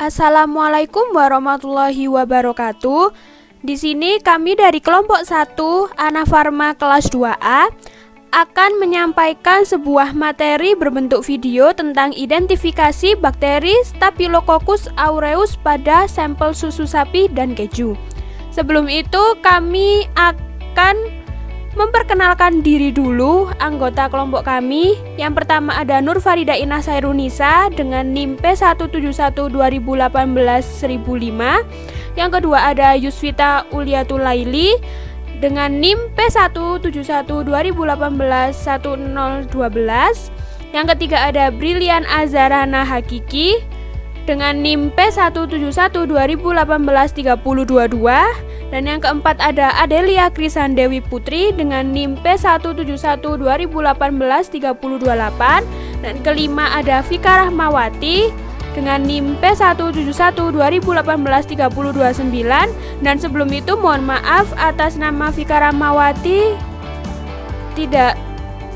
Assalamualaikum warahmatullahi wabarakatuh. Di sini kami dari kelompok 1 Anafarma kelas 2A akan menyampaikan sebuah materi berbentuk video tentang identifikasi bakteri Staphylococcus aureus pada sampel susu sapi dan keju. Sebelum itu kami akan memperkenalkan diri dulu anggota kelompok kami. Yang pertama ada Nur Farida Inah Sairunisa dengan NIM P171-2018-1005. Yang kedua ada Yusvita Uliatul Laili dengan NIM P171-2018-1012. Yang ketiga ada Brilian Azarana Hakiki dengan NIM P171-2018-3022. Dan yang keempat ada Adelia Krisandewi Putri dengan NIM P171-2018-3028. Dan kelima ada Vika Rahmawati dengan NIM P171-2018-3029. Dan sebelum itu mohon maaf atas nama Vika Rahmawati tidak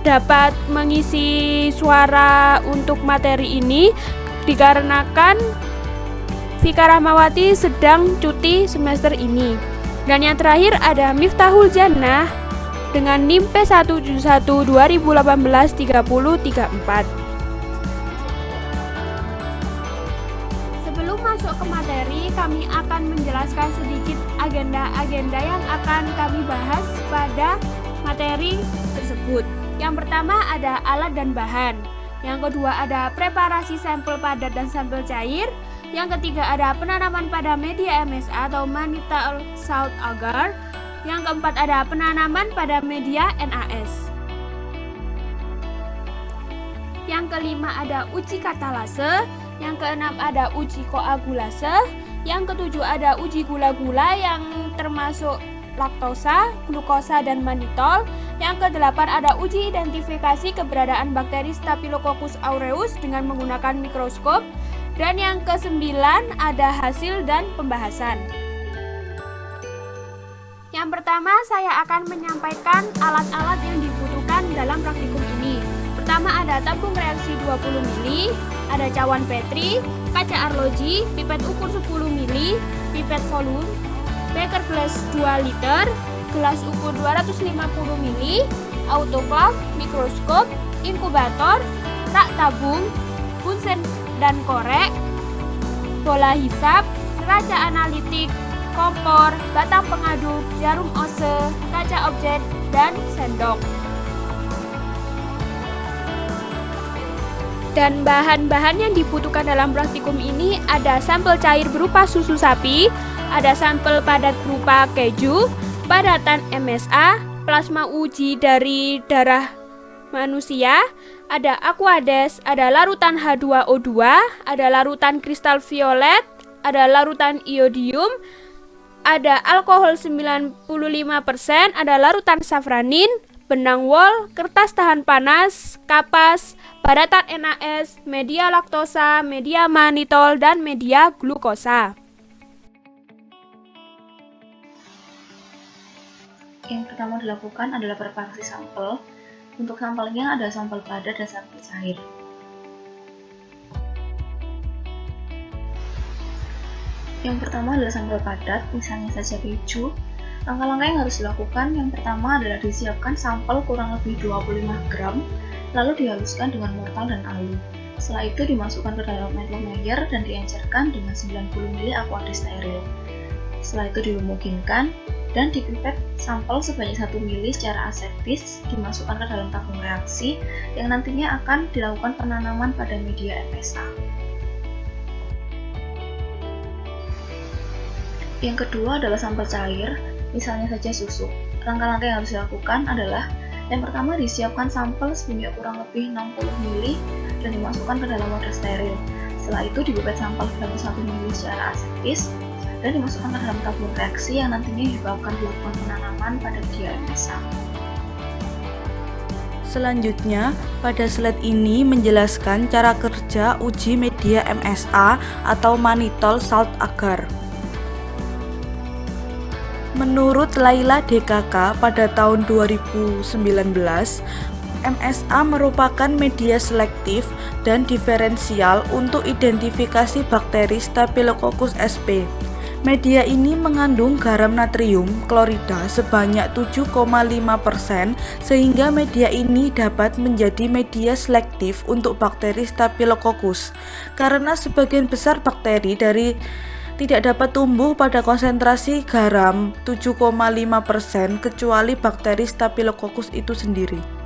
dapat mengisi suara untuk materi ini dikarenakan Vika Rahmawati sedang cuti semester ini. Dan yang terakhir ada Miftahul Jannah dengan NIM P171-2018-3034. Sebelum masuk ke materi, kami akan menjelaskan sedikit agenda-agenda yang akan kami bahas pada materi tersebut. Yang pertama ada alat dan bahan. Yang kedua ada preparasi sampel padat dan sampel cair. Yang ketiga ada penanaman pada media MSA atau mannitol salt agar. Yang keempat ada penanaman pada media NAS. Yang kelima ada uji katalase. Yang keenam ada uji koagulase. Yang ketujuh ada uji gula-gula yang termasuk laktosa, glukosa, dan mannitol. Yang kedelapan ada uji identifikasi keberadaan bakteri Staphylococcus aureus dengan menggunakan mikroskop. Dan yang ke-9 ada hasil dan pembahasan. Yang pertama saya akan menyampaikan alat-alat yang dibutuhkan dalam praktikum ini. Pertama ada tabung reaksi 20 ml, ada cawan Petri, kaca arloji, pipet ukur 10 ml, pipet volum, beker gelas 2 liter, gelas ukur 250 ml, autoclave, mikroskop, inkubator, rak tabung, bunsen dan korek, bola hisap, kaca analitik, kompor, batang pengaduk, jarum ose, kaca objek, dan sendok. Dan bahan-bahan yang dibutuhkan dalam praktikum ini ada sampel cair berupa susu sapi, ada sampel padat berupa keju, padatan MSA, plasma uji dari darah manusia, ada aquades, ada larutan H2O2, ada larutan kristal violet, ada larutan iodium, ada alkohol 95%, ada larutan safranin, benang wol, kertas tahan panas, kapas, padatan NAS, media laktosa, media mannitol, dan media glukosa. Yang pertama dilakukan adalah preparasi sampel. Untuk sampelnya ada sampel padat dan sampel cair. Yang pertama adalah sampel padat, misalnya saja keju. Langkah-langkah yang harus dilakukan, yang pertama adalah disiapkan sampel kurang lebih 25 gram, lalu dihaluskan dengan mortal dan alu. Setelah itu dimasukkan ke dalam meyer dan diencerkan dengan 90 ml aquades steril. Setelah itu dilumutkan dan dipipet sampel sebanyak 1 ml secara aseptis, dimasukkan ke dalam tabung reaksi yang nantinya akan dilakukan penanaman pada media MSA. Yang kedua adalah sampel cair, misalnya saja susu. Langkah-langkah yang harus dilakukan adalah yang pertama disiapkan sampel sebanyak kurang lebih 60 ml dan dimasukkan ke dalam wadah steril. Setelah itu dipipet sampel sebanyak 1 ml secara aseptis dan dimasukkan ke dalam tabung reaksi yang nantinya juga akan dilakukan penanaman pada media MSA. Selanjutnya, pada slide ini menjelaskan cara kerja uji media MSA atau mannitol salt agar. Menurut Laila DKK pada tahun 2019, MSA merupakan media selektif dan diferensial untuk identifikasi bakteri Staphylococcus sp. Media ini mengandung garam natrium klorida sebanyak 7,5% sehingga media ini dapat menjadi media selektif untuk bakteri Staphylococcus. Karena sebagian besar bakteri tidak dapat tumbuh pada konsentrasi garam 7,5% kecuali bakteri Staphylococcus itu sendiri.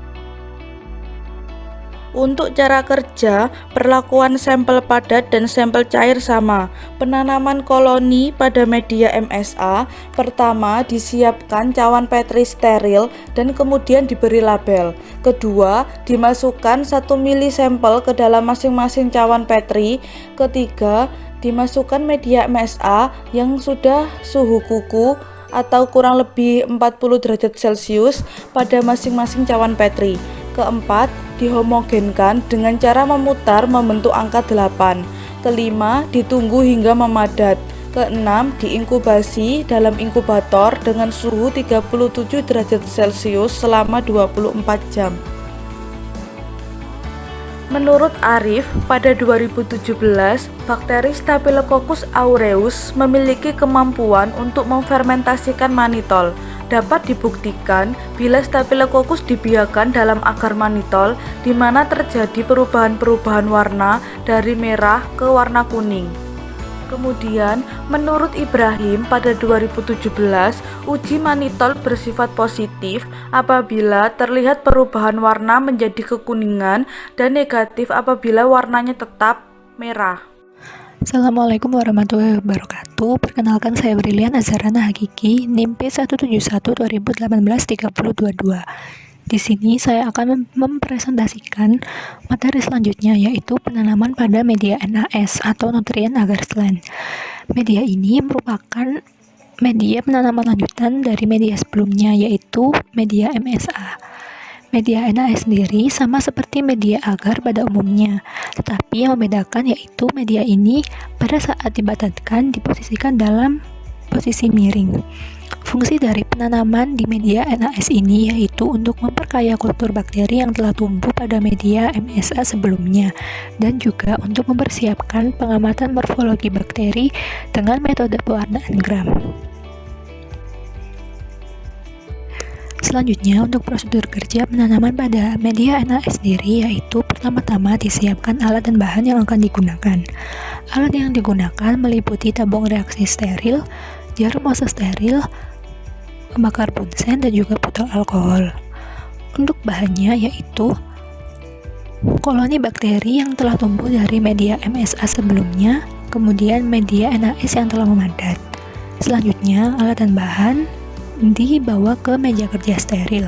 Untuk cara kerja, perlakuan sampel padat dan sampel cair sama. Penanaman koloni pada media MSA, pertama disiapkan cawan Petri steril dan kemudian diberi label. Kedua, dimasukkan 1 mili sampel ke dalam masing-masing cawan Petri. Ketiga, dimasukkan media MSA yang sudah suhu kuku atau kurang lebih 40 derajat Celcius pada masing-masing cawan Petri. Keempat, dihomogenkan dengan cara memutar membentuk angka 8. Kelima, ditunggu hingga memadat. Keenam, diinkubasi dalam inkubator dengan suhu 37 derajat Celcius selama 24 jam. Menurut Arif, pada 2017, bakteri Staphylococcus aureus memiliki kemampuan untuk memfermentasikan manitol. Dapat dibuktikan bila Staphylococcus dibiarkan dalam agar manitol, di mana terjadi perubahan-perubahan warna dari merah ke warna kuning. Kemudian, menurut Ibrahim pada 2017, uji manitol bersifat positif apabila terlihat perubahan warna menjadi kekuningan dan negatif apabila warnanya tetap merah. Assalamualaikum warahmatullahi wabarakatuh. Perkenalkan, saya Brilian Azharana Hakiki, NIM P171-2018-3022. Di sini saya akan mempresentasikan materi selanjutnya, yaitu penanaman pada media NAS atau nutrien agar slant. Media ini merupakan media penanaman lanjutan dari media sebelumnya, yaitu media MSA. Media NAS sendiri sama seperti media agar pada umumnya, tetapi yang membedakan yaitu media ini pada saat dibatatkan diposisikan dalam posisi miring. Fungsi dari penanaman di media NAS ini yaitu untuk memperkaya kultur bakteri yang telah tumbuh pada media MSA sebelumnya, dan juga untuk mempersiapkan pengamatan morfologi bakteri dengan metode pewarnaan gram. Selanjutnya, untuk prosedur kerja penanaman pada media NAS sendiri, yaitu pertama-tama disiapkan alat dan bahan yang akan digunakan. Alat yang digunakan meliputi tabung reaksi steril, jarum masak steril, pembakar bunsen, dan juga botol alkohol. Untuk bahannya yaitu koloni bakteri yang telah tumbuh dari media MSA sebelumnya, kemudian media NAS yang telah memadat. Selanjutnya, alat dan bahan dibawa ke meja kerja steril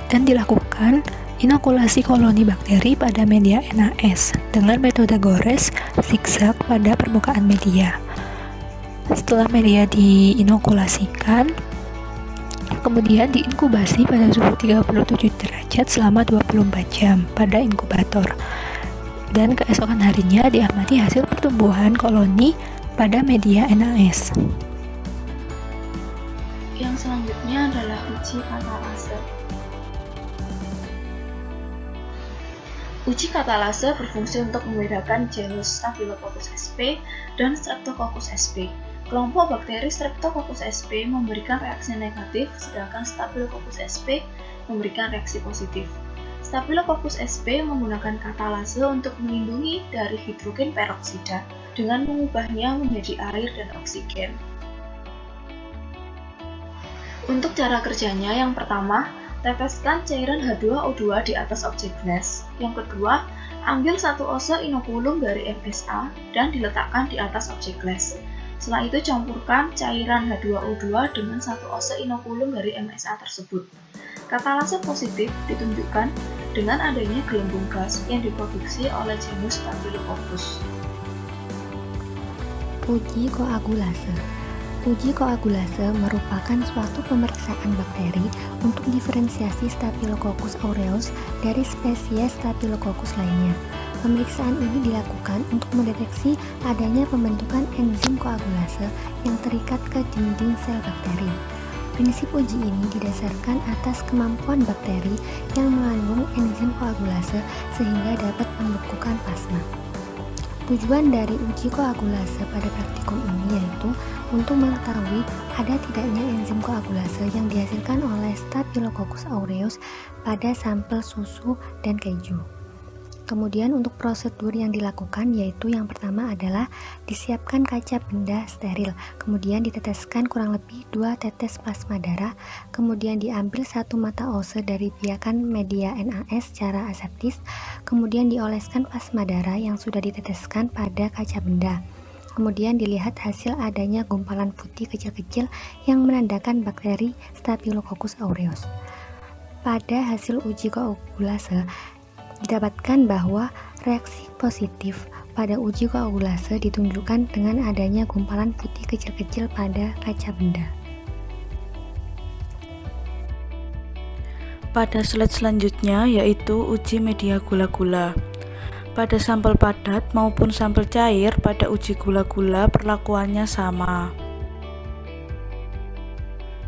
dan dilakukan inokulasi koloni bakteri pada media NAS dengan metode gores zigzag pada permukaan media. Setelah media diinokulasikan, kemudian diinkubasi pada suhu 37 derajat selama 24 jam pada inkubator, dan keesokan harinya diamati hasil pertumbuhan koloni pada media NAS. Yang selanjutnya adalah uji katalase. Uji katalase berfungsi untuk membedakan genus Staphylococcus sp dan Streptococcus sp. Kelompok bakteri Streptococcus sp memberikan reaksi negatif, sedangkan Staphylococcus sp memberikan reaksi positif. Staphylococcus sp menggunakan katalase untuk melindungi dari hidrogen peroksida dengan mengubahnya menjadi air dan oksigen. Untuk cara kerjanya, yang pertama, teteskan cairan H2O2 di atas objek gelas. Yang kedua, ambil 1 oz inokulum dari MSA dan diletakkan di atas objek gelas. Setelah itu campurkan cairan H2O2 dengan 1 oz inokulum dari MSA tersebut. Katalase positif ditunjukkan dengan adanya gelembung gas yang diproduksi oleh genus Staphylococcus. Uji koagulase. Uji koagulase merupakan suatu pemeriksaan bakteri untuk diferensiasi Staphylococcus aureus dari spesies Staphylococcus lainnya. Pemeriksaan ini dilakukan untuk mendeteksi adanya pembentukan enzim koagulase yang terikat ke dinding sel bakteri. Prinsip uji ini didasarkan atas kemampuan bakteri yang mengandung enzim koagulase sehingga dapat membekukan plasma. Tujuan dari uji koagulase pada praktikum ini yaitu untuk mengetahui ada tidaknya enzim koagulase yang dihasilkan oleh Staphylococcus aureus pada sampel susu dan keju. Kemudian untuk prosedur yang dilakukan yaitu yang pertama adalah disiapkan kaca benda steril, kemudian diteteskan kurang lebih 2 tetes plasma darah, kemudian diambil 1 mata ose dari biakan media NaS secara aseptis, kemudian dioleskan plasma darah yang sudah diteteskan pada kaca benda. Kemudian dilihat hasil adanya gumpalan putih kecil-kecil yang menandakan bakteri Staphylococcus aureus. Pada hasil uji koagulase didapatkan bahwa reaksi positif pada uji koagulase ditunjukkan dengan adanya gumpalan putih kecil-kecil pada kaca benda. Pada slide selanjutnya yaitu uji media gula-gula. Pada sampel padat maupun sampel cair pada uji gula-gula perlakuannya sama.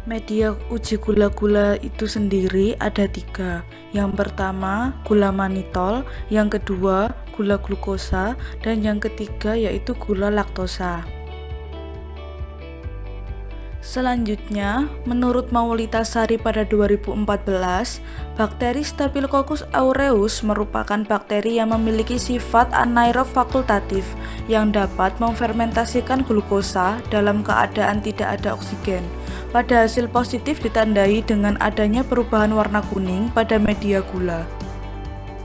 Media uji gula-gula itu sendiri ada 3. Yang pertama gula manitol, yang kedua gula glukosa, dan yang ketiga yaitu gula laktosa. Selanjutnya, menurut Maulita Sari pada 2014, bakteri Staphylococcus aureus merupakan bakteri yang memiliki sifat anaerob fakultatif yang dapat memfermentasikan glukosa dalam keadaan tidak ada oksigen. Pada hasil positif ditandai dengan adanya perubahan warna kuning pada media gula.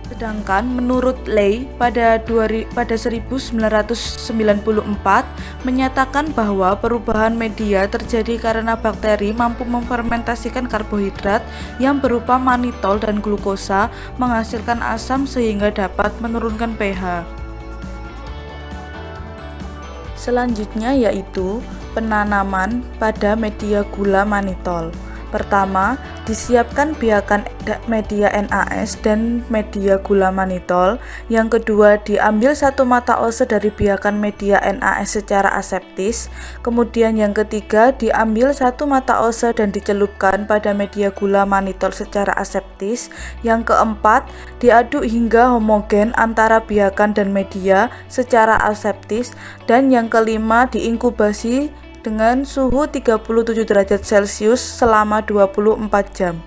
Sedangkan menurut Ley pada 1994 menyatakan bahwa perubahan media terjadi karena bakteri mampu memfermentasikan karbohidrat yang berupa manitol dan glukosa menghasilkan asam sehingga dapat menurunkan pH. Selanjutnya yaitu penanaman pada media gula manitol. Pertama, disiapkan biakan media NaS dan media gula manitol. Yang kedua, diambil 1 mata ose dari biakan media NaS secara aseptis. Kemudian yang ketiga, diambil 1 mata ose dan dicelupkan pada media gula manitol secara aseptis. Yang keempat, diaduk hingga homogen antara biakan dan media secara aseptis. Dan yang kelima, diinkubasi dengan suhu 37 derajat Celcius selama 24 jam.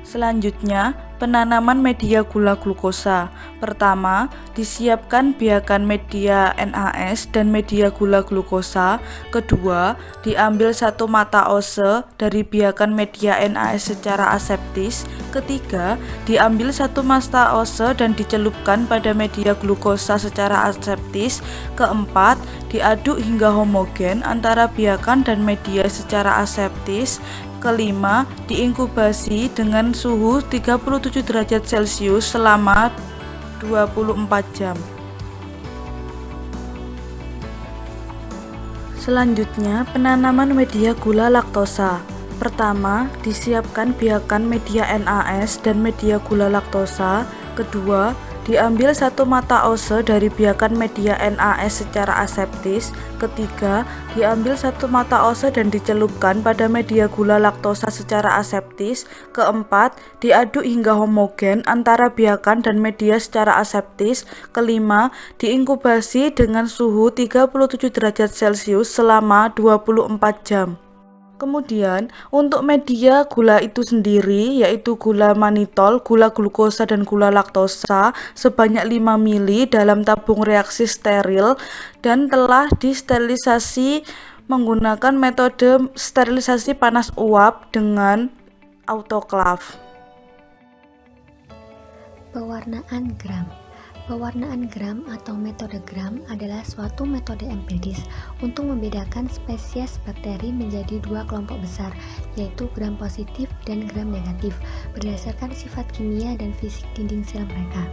Selanjutnya, penanaman media gula glukosa. Pertama, disiapkan biakan media NaS dan media gula glukosa. Kedua, diambil 1 mata ose dari biakan media NaS secara aseptis. Ketiga, diambil 1 mata ose dan dicelupkan pada media glukosa secara aseptis. Keempat, diaduk hingga homogen antara biakan dan media secara aseptis. Kelima, diinkubasi dengan suhu 37 derajat Celcius selama 24 jam. Selanjutnya, penanaman media gula laktosa. Pertama, disiapkan biakan media NaS dan media gula laktosa. Kedua, diambil 1 mata ose dari biakan media NaS secara aseptis. Ketiga, diambil 1 mata ose dan dicelupkan pada media gula laktosa secara aseptis. Keempat, diaduk hingga homogen antara biakan dan media secara aseptis. Kelima, diinkubasi dengan suhu 37 derajat Celcius selama 24 jam. Kemudian, untuk media gula itu sendiri, yaitu gula manitol, gula glukosa, dan gula laktosa, sebanyak 5 ml dalam tabung reaksi steril dan telah disterilisasi menggunakan metode sterilisasi panas uap dengan autoklaf. Pewarnaan gram. Pewarnaan gram atau metode gram adalah suatu metode empiris untuk membedakan spesies bakteri menjadi 2 kelompok besar, yaitu gram positif dan gram negatif, berdasarkan sifat kimia dan fisik dinding sel mereka.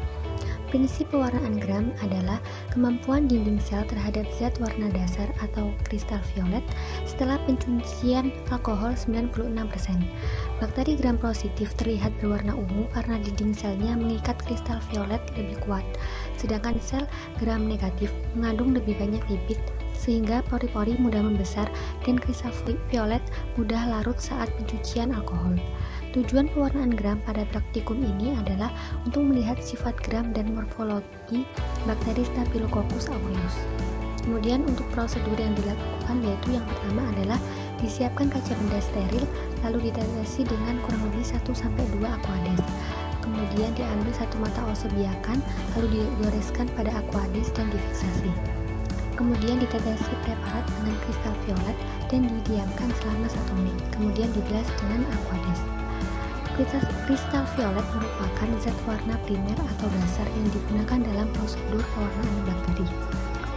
Prinsip pewarnaan gram adalah kemampuan dinding sel terhadap zat warna dasar atau kristal violet setelah pencucian alkohol 96%. Bakteri gram positif terlihat berwarna ungu karena dinding selnya mengikat kristal violet lebih kuat, sedangkan sel gram negatif mengandung lebih banyak lipid sehingga pori-pori mudah membesar dan kristal violet mudah larut saat pencucian alkohol. Tujuan pewarnaan gram pada praktikum ini adalah untuk melihat sifat gram dan morfologi bakteri Staphylococcus aureus. Kemudian untuk prosedur yang dilakukan yaitu yang pertama adalah disiapkan kaca benda steril, lalu ditetesi dengan kurang lebih 1-2 aquades. Kemudian diambil 1 mata ose biakan, lalu digoreskan pada aquades dan difiksasi. Kemudian ditetesi preparat dengan kristal violet dan didiamkan selama 1 menit. Kemudian dibilas dengan aquades. Kristal violet merupakan zat warna primer atau dasar yang digunakan dalam prosedur pewarnaan bakteri.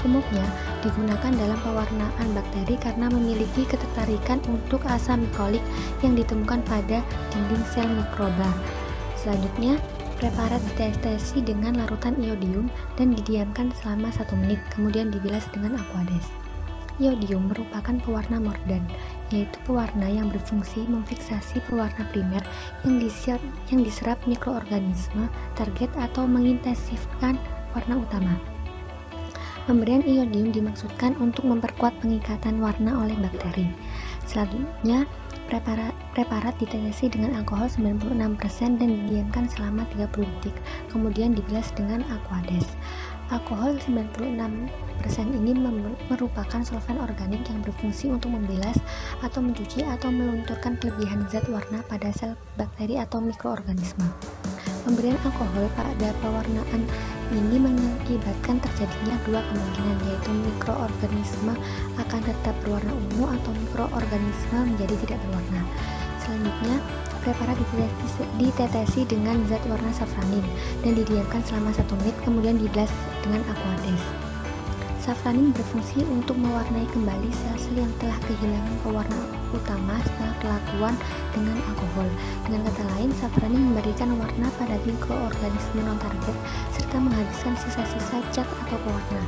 Umumnya digunakan dalam pewarnaan bakteri karena memiliki ketertarikan untuk asam mikolik yang ditemukan pada dinding sel mikroba. Selanjutnya, preparat ditetesi dengan larutan iodium dan didiamkan selama 1 menit, kemudian dibilas dengan aquades. Iodium merupakan pewarna mordant, yaitu pewarna yang berfungsi memfiksasi pewarna primer yang diserap mikroorganisme target atau mengintensifkan warna utama. Pemberian iodium dimaksudkan untuk memperkuat pengikatan warna oleh bakteri. Selanjutnya, preparat ditetesi dengan alkohol 96% dan didiamkan selama 30 detik, kemudian dibilas dengan aquades. Alkohol 96% ini merupakan solvent organik yang berfungsi untuk membilas atau mencuci atau melunturkan kelebihan zat warna pada sel bakteri atau mikroorganisme. Pemberian alkohol pada pewarnaan ini mengakibatkan terjadinya 2 kemungkinan, yaitu mikroorganisme akan tetap berwarna ungu atau mikroorganisme menjadi tidak berwarna. Selanjutnya, preparat ditetesi dengan zat warna safranin dan didiamkan selama 1 menit, kemudian dibilas dengan aquades. Safranin berfungsi untuk mewarnai kembali sel-sel yang telah kehilangan pewarna utama setelah perlakuan dengan alkohol. Dengan kata lain, safranin memberikan warna pada mikroorganisme non-target serta menghabiskan sisa-sisa cat atau pewarna.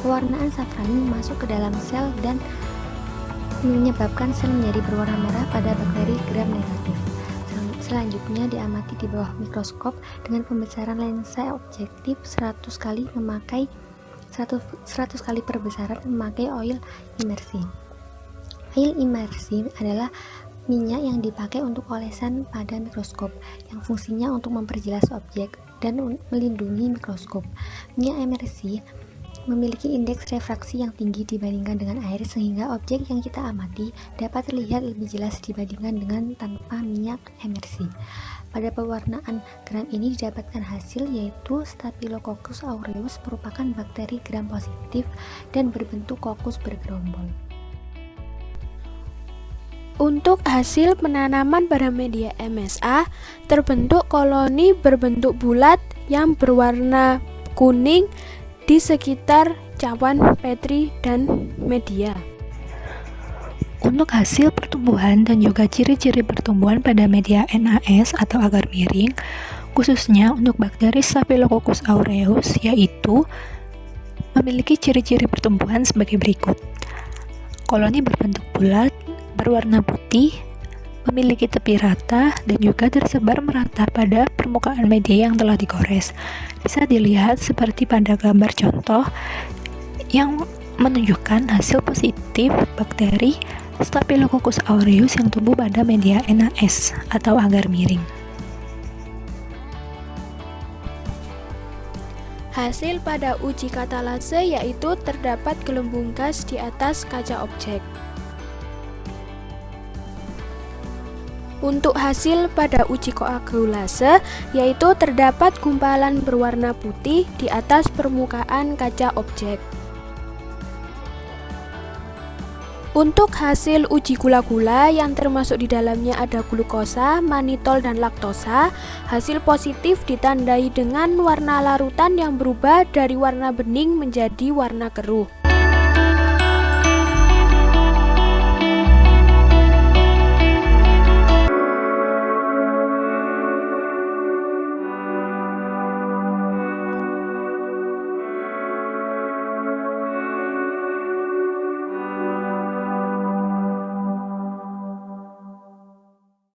Pewarnaan safranin masuk ke dalam sel dan menyebabkan sel menjadi berwarna merah pada bakteri gram negatif. Selanjutnya diamati di bawah mikroskop dengan pembesaran lensa objektif 100 kali perbesaran memakai oil imersi. Oil imersi adalah minyak yang dipakai untuk olesan pada mikroskop yang fungsinya untuk memperjelas objek dan melindungi mikroskop. Minyak imersi memiliki indeks refraksi yang tinggi dibandingkan dengan air sehingga objek yang kita amati dapat terlihat lebih jelas dibandingkan dengan tanpa minyak imersi. Pada pewarnaan gram ini didapatkan hasil yaitu Staphylococcus aureus merupakan bakteri gram positif dan berbentuk kokus bergerombol. Untuk hasil penanaman pada media MSA, terbentuk koloni berbentuk bulat yang berwarna kuning di sekitar cawan Petri dan media. Untuk hasil pertumbuhan dan juga ciri-ciri pertumbuhan pada media NAS atau agar miring, khususnya untuk bakteri Staphylococcus aureus, yaitu memiliki ciri-ciri pertumbuhan sebagai berikut. Koloni berbentuk bulat, berwarna putih, memiliki tepi rata, dan juga tersebar merata pada permukaan media yang telah digores. Bisa dilihat seperti pada gambar contoh yang menunjukkan hasil positif bakteri Staphylococcus aureus yang tumbuh pada media NAS atau agar miring. Hasil pada uji katalase yaitu terdapat gelembung gas di atas kaca objek. Untuk hasil pada uji koagulase yaitu terdapat gumpalan berwarna putih di atas permukaan kaca objek. Untuk hasil uji gula-gula yang termasuk di dalamnya ada glukosa, manitol, dan laktosa, hasil positif ditandai dengan warna larutan yang berubah dari warna bening menjadi warna keruh.